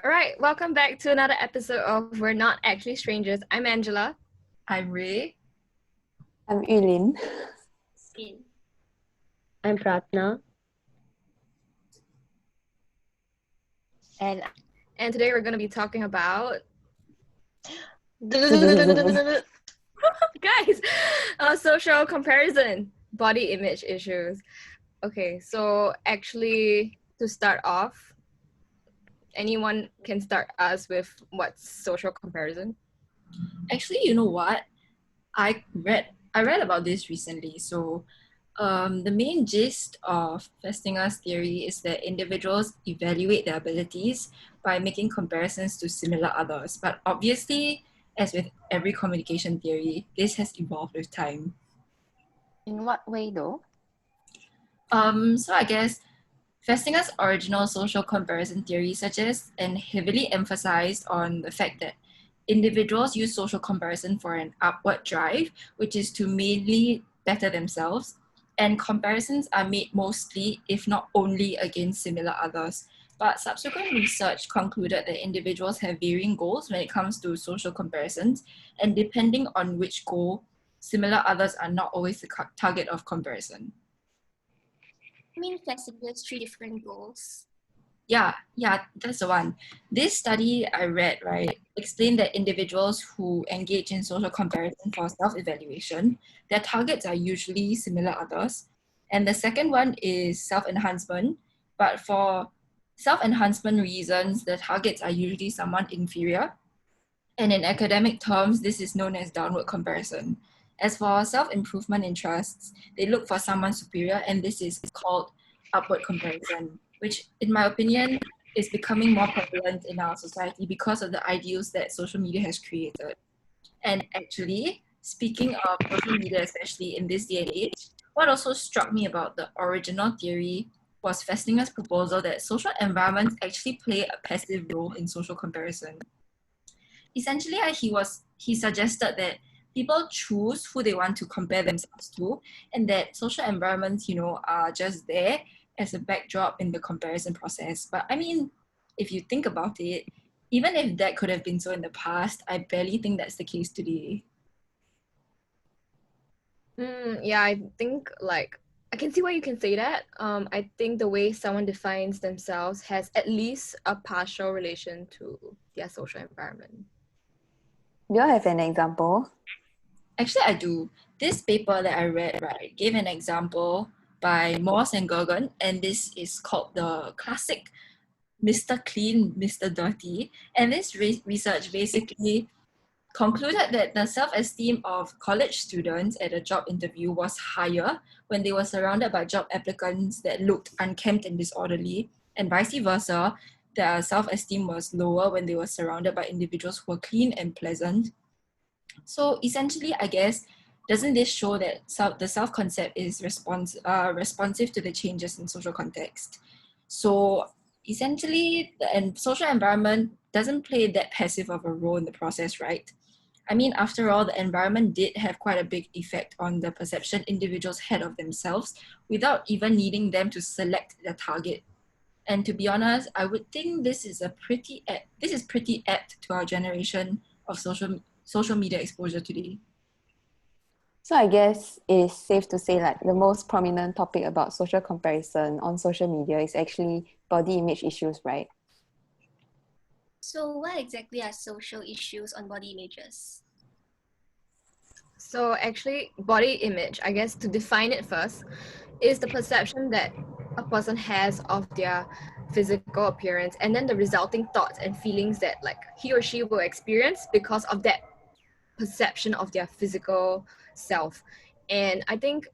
All right, welcome back to another episode of We're Not Actually Strangers. I'm Angela. I'm Ray. I'm Yu Lin. I'm Pratna. And today we're going to be talking about guys, social comparison, body image issues. Okay, so actually to start off, anyone can start us with what's social comparison? Actually, you know what? I read about this recently. So the main gist of Festinger's theory is that individuals evaluate their abilities by making comparisons to similar others. But obviously, as with every communication theory, this has evolved with time. In what way though? So I guess Festinger's original social comparison theory suggests and heavily emphasized on the fact that individuals use social comparison for an upward drive, which is to mainly better themselves, and comparisons are made mostly, if not only, against similar others. But subsequent research concluded that individuals have varying goals when it comes to social comparisons, and depending on which goal, similar others are not always the target of comparison. I mean, Festinger's 3 different goals. Yeah, that's the one. This study I read, right, explained that individuals who engage in social comparison for self-evaluation, their targets are usually similar others. And the second one is self-enhancement, but for self-enhancement reasons, the targets are usually someone inferior. And in academic terms, this is known as downward comparison. As for self-improvement interests, they look for someone superior, and this is called upward comparison, which in my opinion is becoming more prevalent in our society because of the ideals that social media has created. And actually, speaking of social media, especially in this day and age, what also struck me about the original theory was Festinger's proposal that social environments actually play a passive role in social comparison. Essentially, he suggested that people choose who they want to compare themselves to, and that social environments, are just there as a backdrop in the comparison process. But I mean, if you think about it, even if that could have been so in the past, I barely think that's the case today. Yeah, I think I can see why you can say that. I think the way someone defines themselves has at least a partial relation to their social environment. Do you have an example? Actually, I do. This paper that I read, right, gave an example by Morse and Gergen, and this is called the classic Mr. Clean, Mr. Dirty. And this research basically concluded that the self-esteem of college students at a job interview was higher when they were surrounded by job applicants that looked unkempt and disorderly, and vice versa, their self-esteem was lower when they were surrounded by individuals who were clean and pleasant. So essentially, I guess, doesn't this show that the self-concept is responsive to the changes in social context? So essentially, the social environment doesn't play that passive of a role in the process, right? I mean, after all, the environment did have quite a big effect on the perception individuals had of themselves without even needing them to select their target. And to be honest, I would think this is pretty apt to our generation of social media exposure today. So I guess it's safe to say the most prominent topic about social comparison on social media is actually body image issues, right? So what exactly are social issues on body images? So actually, body image, I guess to define it first, is the perception that a person has of their physical appearance, and then the resulting thoughts and feelings that he or she will experience because of that perception of their physical self. And I think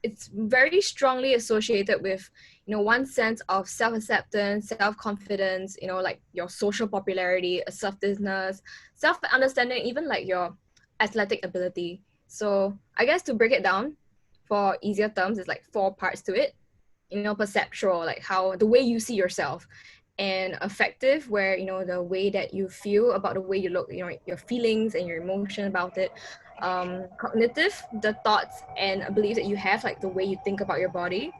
it's very strongly associated with one sense of self-acceptance, self-confidence, your social popularity, assertiveness, self-understanding, even your athletic ability. So I guess to break it down for easier terms, it's 4 parts to it. Perceptual, how the way you see yourself, and affective, where the way that you feel about the way you look, your feelings and your emotion about it. Cognitive, the thoughts and beliefs that you have, the way you think about your body.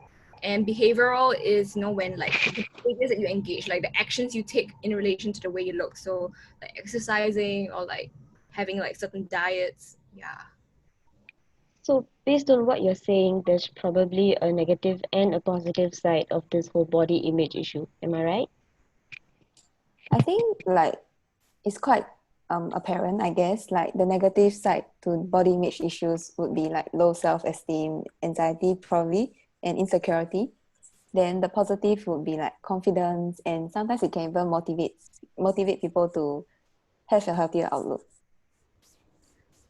And behavioral is, when like the behaviors that you engage, like the actions you take in relation to the way you look. So like exercising or like having like certain diets. Yeah. So based on what you're saying, there's probably a negative and a positive side of this whole body image issue. Am I right? I think like it's quite apparent, I guess. Like the negative side to body image issues would be like low self-esteem, anxiety probably, and insecurity. Then the positive would be like confidence, and sometimes it can even motivate people to have a healthier outlook.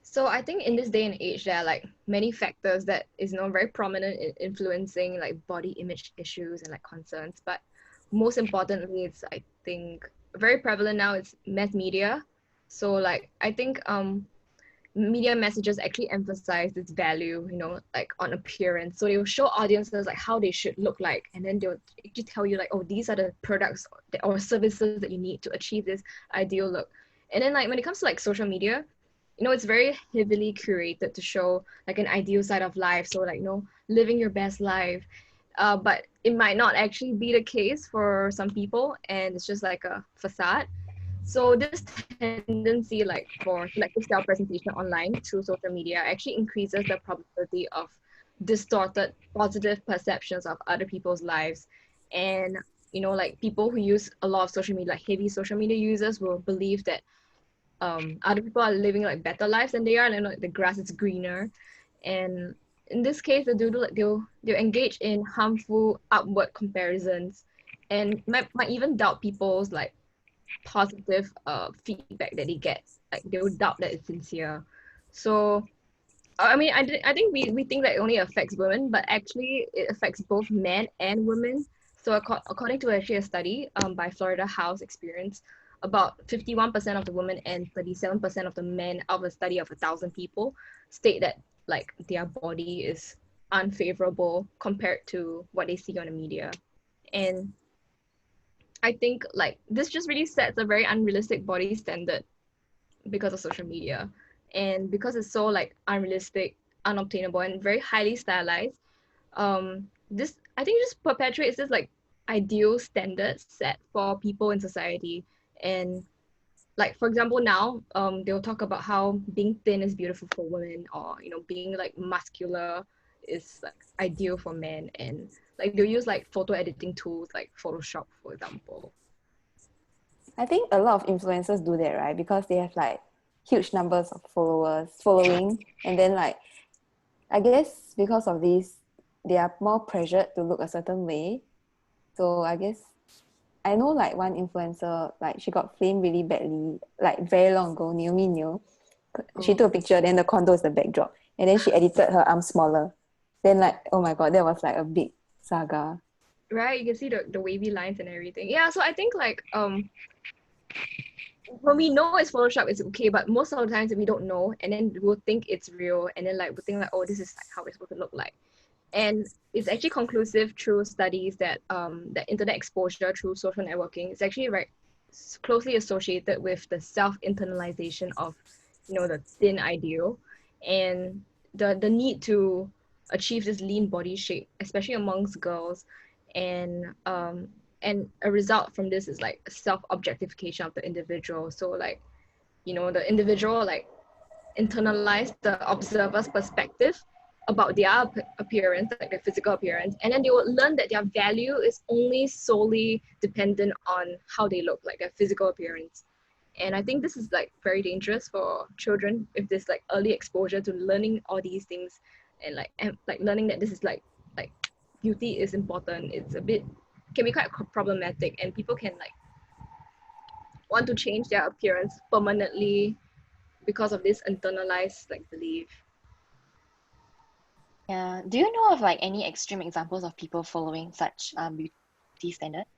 So I think in this day and age, there are like many factors that is very prominent in influencing like body image issues and like concerns. But most importantly, it's I think very prevalent now. It's mass media. So like I think media messages actually emphasize this value, like on appearance. So they will show audiences like how they should look like, and then they'll actually tell you like, oh, these are the products or services that you need to achieve this ideal look. And then like when it comes to like social media, it's very heavily curated to show like an ideal side of life. So like, living your best life. But it might not actually be the case for some people, and it's just like a facade. So this tendency like for selective self-presentation online through social media actually increases the probability of distorted positive perceptions of other people's lives. And, like people who use a lot of social media, like heavy social media users, will believe that other people are living like better lives than they are, and like the grass is greener. And in this case, they'll engage in harmful upward comparisons, and might even doubt people's like positive feedback that they get. Like they would doubt that it's sincere. So I mean, I think we think that it only affects women, but actually it affects both men and women. So according to actually a study by Florida House Experience, about 51% of the women and 37% of the men of a study of 1,000 people state that like their body is unfavorable compared to what they see on the media. And I think like this just really sets a very unrealistic body standard because of social media, and because it's so like unrealistic, unobtainable, and very highly stylized. This I think just perpetuates this like ideal standard set for people in society. And like for example now they'll talk about how being thin is beautiful for women, or being like muscular is like ideal for men. And like they'll use like photo editing tools like Photoshop, for example. I think a lot of influencers do that, right? Because they have like huge numbers of following, and then like I guess because of this, they are more pressured to look a certain way. So I guess I know like one influencer, like she got flamed really badly, like very long ago, Naomi Neo. She took a picture, then the condo is the backdrop, and then she edited her arm smaller. Then like, oh my god, that was like a big saga. Right, you can see the wavy lines and everything. Yeah, so I think like when we know it's Photoshop, it's okay, but most of the times we don't know, and then we'll think it's real, and then like we'll think like, oh, this is like how it's supposed to look like. And it's actually conclusive through studies that that internet exposure through social networking is actually closely associated with the self-internalization of the thin ideal, and the need to achieve this lean body shape, especially amongst girls. And a result from this is like self-objectification of the individual. So like the individual like internalize the observer's perspective about their appearance, like their physical appearance, and then they will learn that their value is only solely dependent on how they look, like their physical appearance. And I think this is like very dangerous for children if there's like early exposure to learning all these things, and like learning that this is like beauty is important. It's a bit can be quite problematic, and people can like want to change their appearance permanently because of this internalized like belief. Yeah. Do you know of like any extreme examples of people following such beauty standards?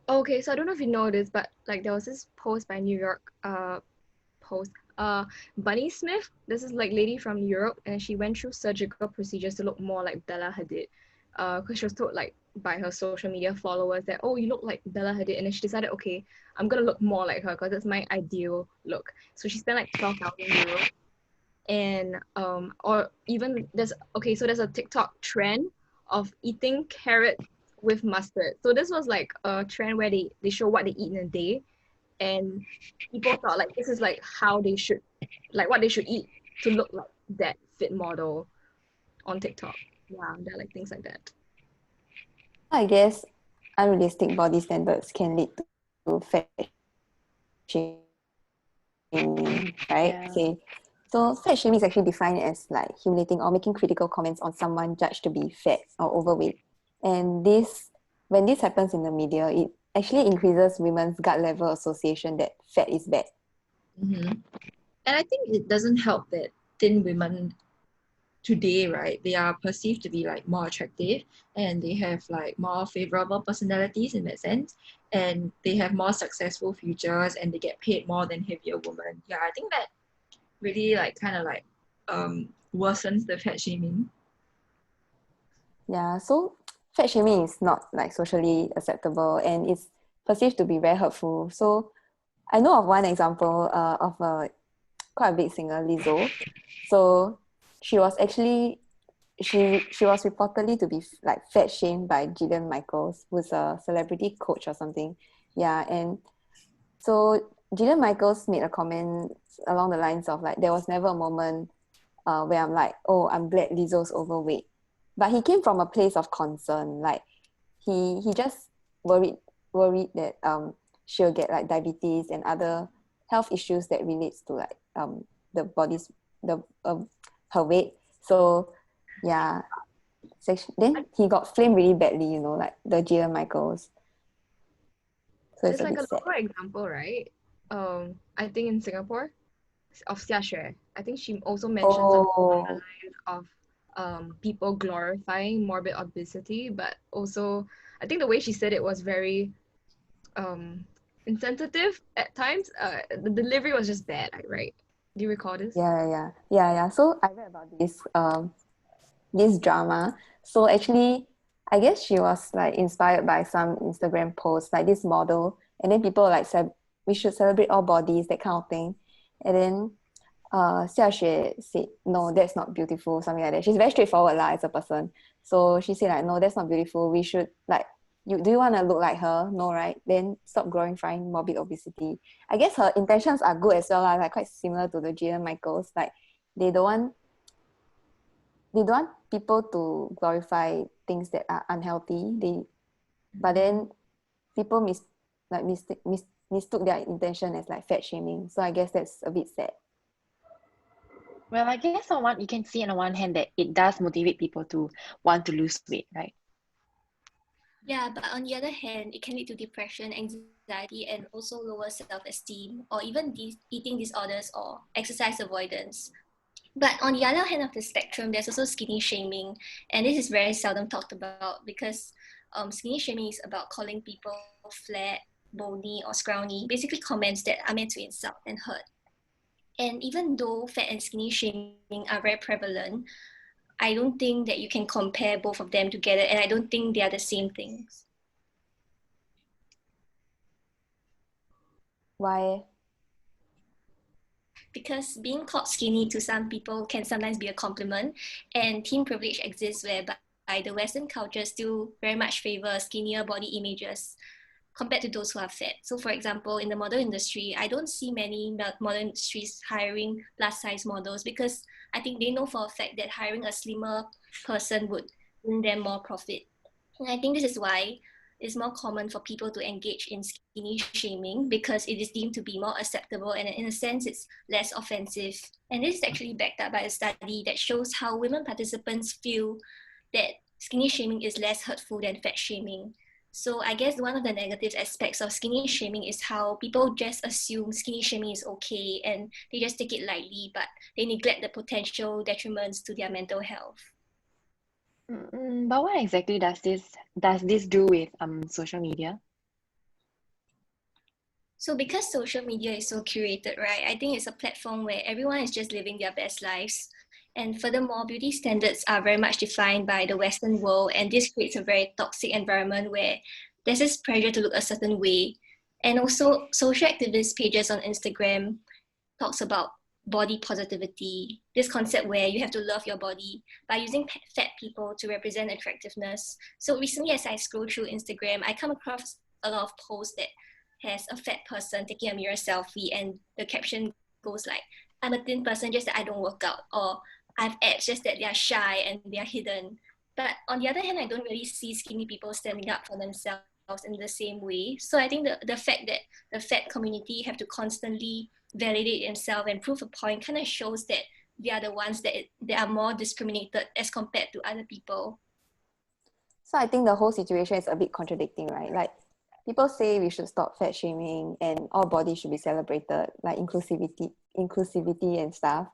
Okay, so I don't know if you know this, but like there was this post by New York post Bunny Smith. This is like lady from Europe, and she went through surgical procedures to look more like Bella Hadid, because she was told like by her social media followers that, oh, you look like Bella Hadid, and then she decided, okay, I'm gonna look more like her because that's my ideal look. So she spent like 12,000 euros. And or even there's a TikTok trend of eating carrot with mustard. So this was like a trend where they show what they eat in a day, and people thought like this is like how they should, like what they should eat to look like that fit model on TikTok. Yeah, they're like things like that. I guess unrealistic body standards can lead to fat shaming, right? Yeah. Say, so fat shaming is actually defined as like humiliating or making critical comments on someone judged to be fat or overweight. And when this happens in the media, it actually increases women's gut level association that fat is bad. And I think it doesn't help that thin women today, right, they are perceived to be like more attractive, and they have like more favorable personalities in that sense, and they have more successful futures, and they get paid more than heavier women. Yeah, I think that really like kind of like worsens the fat shaming. Yeah, so fat shaming is not like socially acceptable, and it's perceived to be very hurtful. So I know of one example of a quite a big singer, Lizzo. So she was actually she was reportedly to be like fat shamed by Jillian Michaels, who's a celebrity coach or something. Yeah, and so Jillian Michaels made a comment along the lines of like, there was never a moment where I'm like, oh, I'm glad Lizzo's overweight. But he came from a place of concern. Like he just worried that she'll get like diabetes and other health issues that relates to like the body's her weight. So yeah, then he got flamed really badly, you know, like the Jillian Michaels. So it's There's a like bit a sad. local example, right? I think in Singapore, of Xia. I think she also mentioned something along the Oh, lines of people glorifying morbid obesity, but also I think the way she said it was very um insensitive at times. The delivery was just bad, right? Do you recall this? yeah. So I read about this drama. So actually, I guess she was like inspired by some Instagram posts, like this model, and then people like said we should celebrate all bodies, that kind of thing. And then Xia Xue said, no, that's not beautiful, something like that. She's very straightforward lah as a person. So she said like, no, that's not beautiful. We should like, do you want to look like her? No, right? Then stop glorifying morbid obesity. I guess her intentions are good as well lah, like quite similar to the Jillian Michaels. Like they don't want people to glorify things that are unhealthy. But then people mistook their intention as like fat shaming. So I guess that's a bit sad. Well, I guess you can see on the one hand that it does motivate people to want to lose weight, right? Yeah, but on the other hand, it can lead to depression, anxiety, and also lower self-esteem, or even eating disorders or exercise avoidance. But on the other hand of the spectrum, there's also skinny shaming, and this is very seldom talked about because skinny shaming is about calling people flat, bony, or scrawny, basically comments that are meant to insult and hurt. And even though fat and skinny shaming are very prevalent, I don't think that you can compare both of them together, and I don't think they are the same things. Why? Because being called skinny to some people can sometimes be a compliment, and teen privilege exists whereby the Western culture still very much favor skinnier body images compared to those who are fat. So for example, in the model industry, I don't see many model industries hiring plus size models because I think they know for a fact that hiring a slimmer person would bring them more profit. And I think this is why it's more common for people to engage in skinny shaming because it is deemed to be more acceptable and in a sense it's less offensive. And this is actually backed up by a study that shows how women participants feel that skinny shaming is less hurtful than fat shaming. So I guess one of the negative aspects of skinny shaming is how people just assume skinny shaming is okay and they just take it lightly, but they neglect the potential detriments to their mental health. But what exactly does this do with social media? So because social media is so curated, right, I think it's a platform where everyone is just living their best lives. And furthermore, beauty standards are very much defined by the Western world, and this creates a very toxic environment where there's this pressure to look a certain way. And also, social activist pages on Instagram talks about body positivity, this concept where you have to love your body by using fat people to represent attractiveness. So recently, as I scroll through Instagram, I come across a lot of posts that has a fat person taking a mirror selfie, and the caption goes like, "I'm a thin person, just that I don't work out," or "I've abs, just that they are shy and they are hidden." But on the other hand, I don't really see skinny people standing up for themselves in the same way. So I think the fact that the fat community have to constantly validate themselves and prove a point kind of shows that they are the ones that are more discriminated as compared to other people. So I think the whole situation is a bit contradicting, right? Like people say we should stop fat shaming and all bodies should be celebrated, like inclusivity and stuff.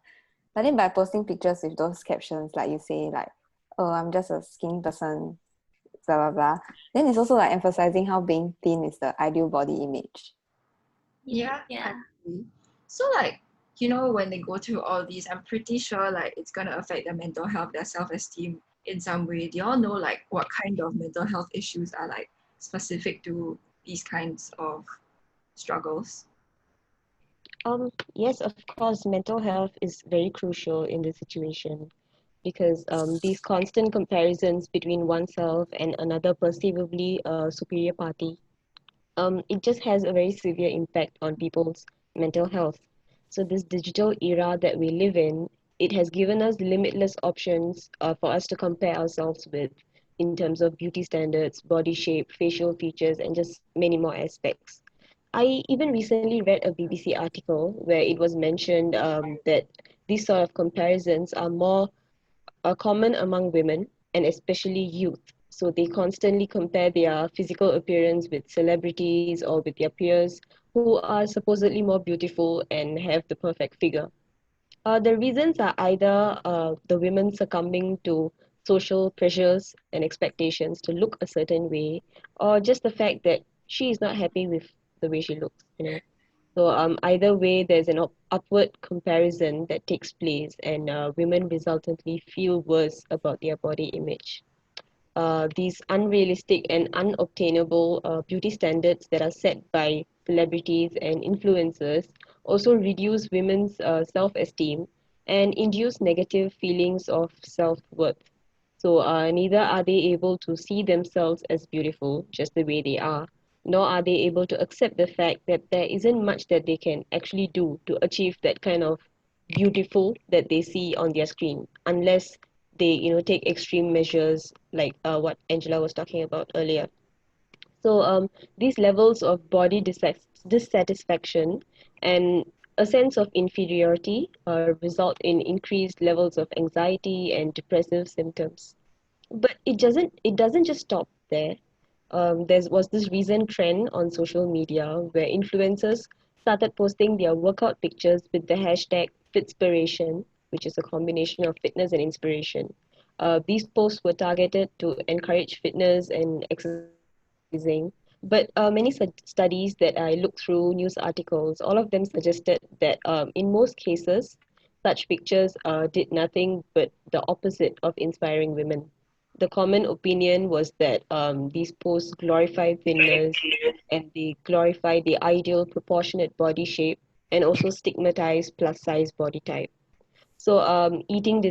But then by posting pictures with those captions, like you say, like, "Oh, I'm just a skinny person," blah blah blah. Then it's also like emphasizing how being thin is the ideal body image. Yeah, Yeah. I agree. So like, when they go through all these, I'm pretty sure like it's gonna affect their mental health, their self-esteem in some way. Do y'all know like what kind of mental health issues are like specific to these kinds of struggles? Yes, of course, mental health is very crucial in this situation because these constant comparisons between oneself and another perceivably superior party, it just has a very severe impact on people's mental health. So this digital era that we live it has given us limitless options for us to compare ourselves with in terms of beauty standards, body shape, facial features, and just many more aspects. I even recently read a BBC article where it was mentioned that these sort of comparisons are common among women and especially youth. So they constantly compare their physical appearance with celebrities or with their peers who are supposedly more beautiful and have the perfect figure. The reasons are either the women succumbing to social pressures and expectations to look a certain way, or just the fact that she is not happy with the way she looks. So either way, there's an upward comparison that takes place, and women resultantly feel worse about their body image. These unrealistic and unobtainable beauty standards that are set by celebrities and influencers also reduce women's self-esteem and induce negative feelings of self-worth. So neither are they able to see themselves as beautiful just the way they are, nor are they able to accept the fact that there isn't much that they can actually do to achieve that kind of beautiful that they see on their screen, unless they take extreme measures like what Angela was talking about earlier. So these levels of body dissatisfaction and a sense of inferiority result in increased levels of anxiety and depressive symptoms. But it doesn't just stop there. There was this recent trend on social media where influencers started posting their workout pictures with the hashtag Fitspiration, which is a combination of fitness and inspiration. These posts were targeted to encourage fitness and exercising, but many studies that I looked through, news articles, all of them suggested that in most cases, such pictures did nothing but the opposite of inspiring women. The common opinion was that these posts glorify thinness and they glorify the ideal proportionate body shape and also stigmatize plus size body type. So eating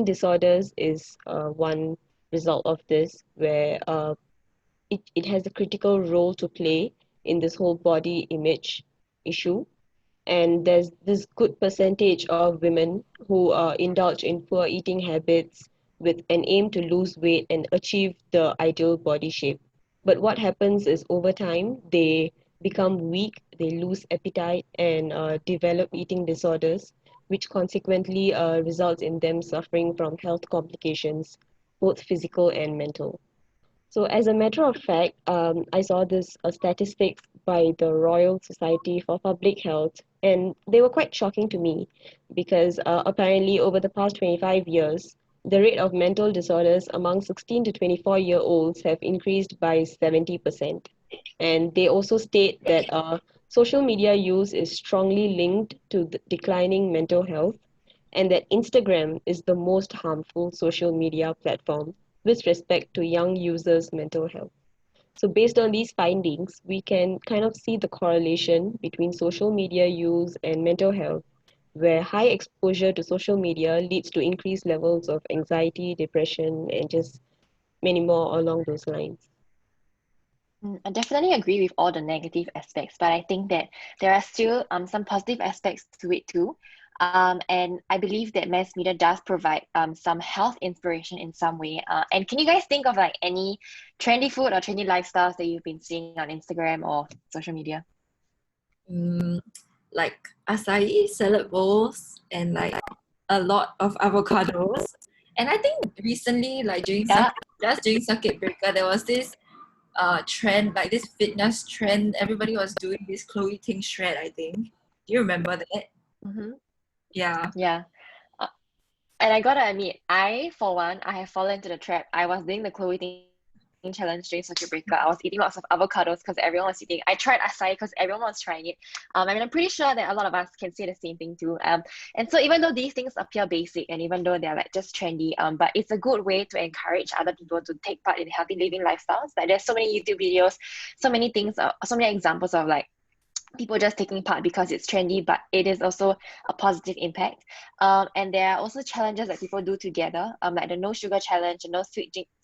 disorders is one result of this, where it has a critical role to play in this whole body image issue. And there's this good percentage of women who indulge in poor eating habits with an aim to lose weight and achieve the ideal body shape. But what happens is over time, they become weak, they lose appetite, and develop eating disorders, which consequently results in them suffering from health complications, both physical and mental. So, as a matter of fact, I saw this statistics by the Royal Society for Public Health, and they were quite shocking to me because apparently over the past 25 years, the rate of mental disorders among 16 to 24-year-olds have increased by 70%. And they also state that social media use is strongly linked to the declining mental health, and that Instagram is the most harmful social media platform with respect to young users' mental health. So, based on these findings, we can kind of see the correlation between social media use and mental health, where high exposure to social media leads to increased levels of anxiety, depression, and just many more along those lines. I definitely agree with all the negative aspects, but I think that there are still some positive aspects to it too. And I believe that mass media does provide some health inspiration in some way. And can you guys think of like any trendy food or trendy lifestyles that you've been seeing on Instagram or social media? Like acai salad bowls and like a lot of avocados. And I think recently, like Yeah. just during circuit breaker, there was this trend, like this fitness trend. Everybody was doing this Chloe Ting shred, I think. Do you remember that? Mm-hmm. Yeah. Yeah. Uh, And I gotta admit, for one, I have fallen into the trap. I was doing the Chloe Ting challenge during circuit breaker. I was eating lots of avocados because everyone was eating. I tried acai because everyone was trying it. I mean, I'm pretty sure that a lot of us can say the same thing too. And so even though these things appear basic and even though they're like just trendy, but it's a good way to encourage other people to take part in healthy living lifestyles. Like there's so many YouTube videos, so many things, so many examples of like people just taking part because it's trendy, but it is also a positive impact. And there are also challenges that people do together, like the no sugar challenge, and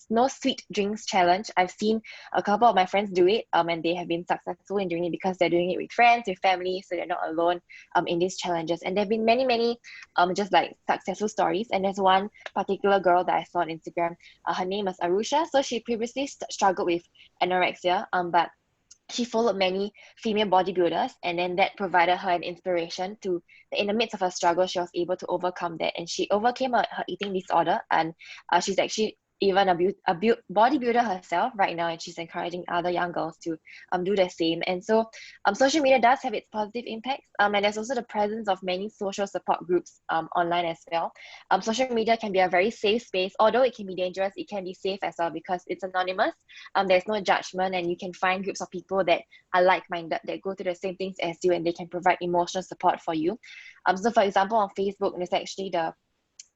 no sweet drinks challenge. I've seen a couple of my friends do it, and they have been successful in doing it because they're doing it with friends, with family, so they're not alone in these challenges. And there have been many just like successful stories. And there's one particular girl that I saw on Instagram. Her name is Arusha. So she previously struggled with anorexia, but she followed many female bodybuilders, and then that provided her an inspiration to, in the midst of her struggle, she was able to overcome that, and she overcame her eating disorder. And she's actually even a bodybuilder herself right now, and she's encouraging other young girls to do the same. And so social media does have its positive impacts, and there's also the presence of many social support groups online as well. Social media can be a very safe space. Although it can be dangerous, it can be safe as well because it's anonymous. There's no judgment, and you can find groups of people that are like-minded, that go through the same things as you, and they can provide emotional support for you. So for example, on Facebook,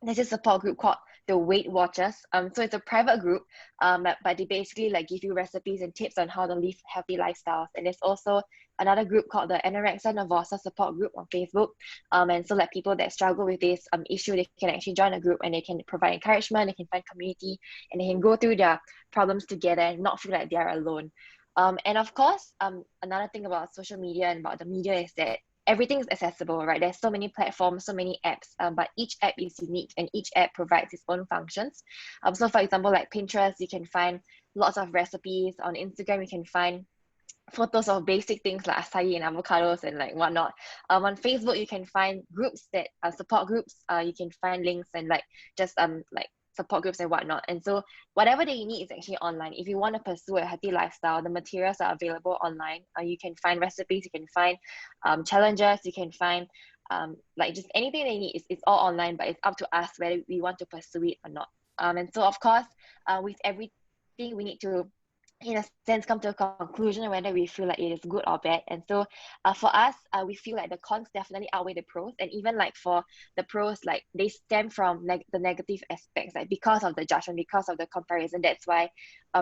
there's a support group called the Weight Watchers. So it's a private group, but they basically like give you recipes and tips on how to live healthy lifestyles. And there's also another group called the Anorexia Nervosa support group on Facebook. And so like people that struggle with this issue, they can actually join a group and they can provide encouragement, they can find community, and they can go through their problems together and not feel like they are alone. And of course, another thing about social media and about the media is that everything is accessible, right? There's so many platforms, so many apps, but each app is unique and each app provides its own functions. So for example, like Pinterest, you can find lots of recipes. On Instagram, you can find photos of basic things like acai and avocados and like whatnot. On Facebook, you can find groups that are support groups. You can find links and like just like support groups and whatnot. And so whatever that you need is actually online. If you want to pursue a healthy lifestyle, the materials are available online. You can find recipes, you can find challenges, you can find like just anything that you need. It's all online, but it's up to us whether we want to pursue it or not. And so of course, with everything, we need to, in a sense, come to a conclusion whether we feel like it is good or bad. And so for us, we feel like the cons definitely outweigh the pros. And even like for the pros, like they stem from the negative aspects, like because of the judgment, because of the comparison. That's why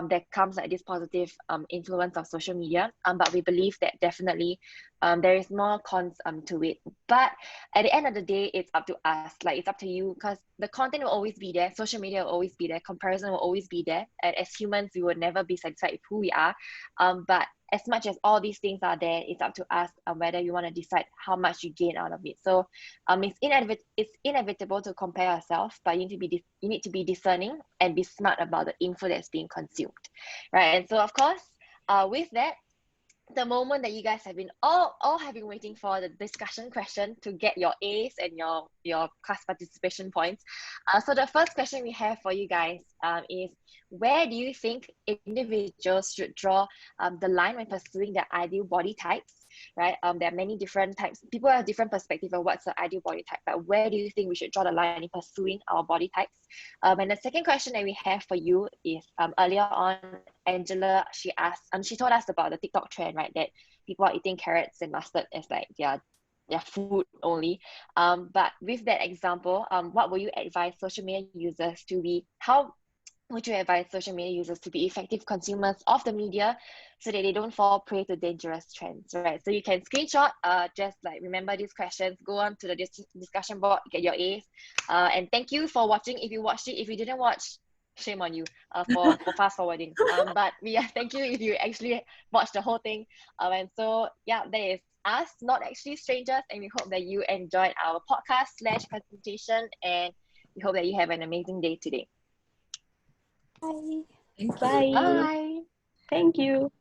there comes like this positive influence of social media. But we believe that definitely there is more cons to it. But at the end of the day, it's up to us. Like it's up to you, because the content will always be there. Social media will always be there. Comparison will always be there. And as humans, we will never be satisfied with who we are. But as much as all these things are there, it's up to us whether you want to decide how much you gain out of it. So it's inevitable to compare yourself, but you need to be discerning and be smart about the info that's being consumed, right? And so of course, with that, the moment that you guys have been all have been waiting for, the discussion question to get your A's and your class participation points. So the first question we have for you guys is, where do you think individuals should draw the line when pursuing their ideal body types, right? There are many different types. People have different perspective of what's the ideal body type, but where do you think we should draw the line in pursuing our body types? And the second question that we have for you is, earlier on, Angela, she told us about the TikTok trend, right? That people are eating carrots and mustard as like their food only. But with that example, what will you advise social media users to be, how would you advise social media users to be effective consumers of the media so that they don't fall prey to dangerous trends, right? So you can screenshot, just like remember these questions, go on to the discussion board, get your A's. And thank you for watching. If you watched it, if you didn't watch, shame on you for fast forwarding. But thank you if you actually watched the whole thing. And so, yeah, that is us, not actually strangers. And we hope that you enjoyed our podcast/presentation. And we hope that you have an amazing day today. Bye. Thank you. Bye. Bye. Thank you.